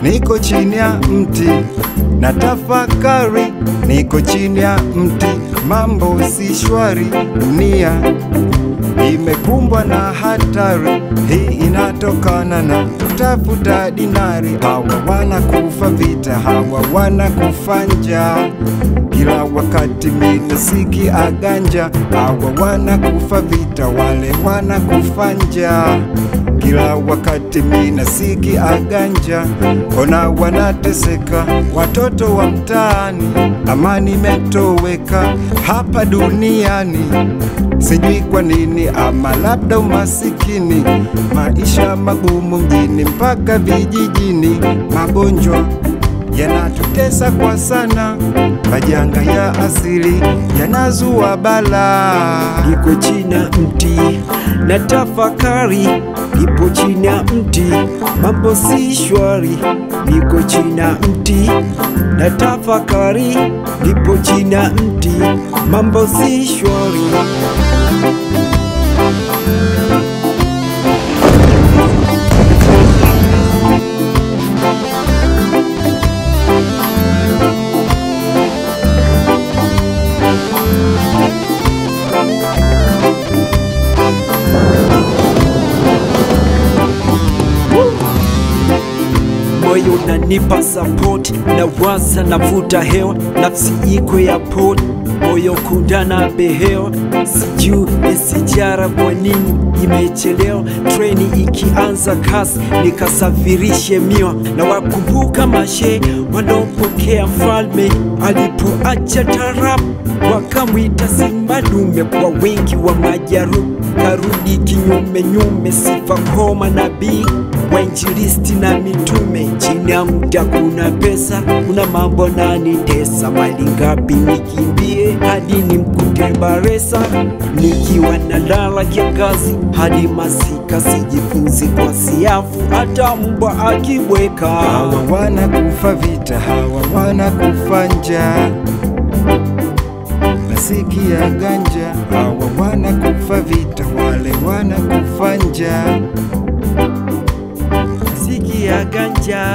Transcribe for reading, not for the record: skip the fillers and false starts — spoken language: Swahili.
niko chini ya mti na tafakari, niko chini ya mti, mambo si shwari, dunia imekumbwa na hatari. Hii inatokana na kutafuta dinari. Hawa wanakufa vita, hawa wanakufa njaa, kila wakati mina siki aganja. Hawa wanakufa vita, wale wanakufa njaa, kila wakati mina siki aganja. Ona wanateseka watoto wa mtaani, amani imetoweka hapa duniani. Sijui kwa nini, ama labda umasikini, maisha magumu mjini mpaka vijijini, magonjwa yanatutesa kwa sana, majanga ya asili yanazua balaa. Niko chini ya mti na tafakari, nipo chini ya mti, mambo si shwari. Niko chini ya mti na tafakari, nipo chini ya mti, mambo si shwari. Moyo unanipa support, na waza navuta hewa, nafsi iko ya port, moyo kundana behewa. Sijui sijara kwa nini imechelewa, treni ikianza kasi nikasafirishe miwa. Na wakumbuka mashe wanaopokea mfalme alipoacha tarabu, wakamwita simba dume kwa wingi wa majarubu. Karudi kinyume nyume, sifa kwa manabii, wainjilisti na mitume. Chini ya mti kuna pesa, kuna mambo nanitesa, mali ngapi nikimbie hadi nimkute Baresa, nikiwa nalala kiangazi hadi masika, sijifunzi kwa siafu hata mbwa akibweka. Hawa wanakufa vita, hawa wanakufa njaa, nasikia ganja. Hawa wanakufa vita, wale wanakufa njaa, nasikia ganja.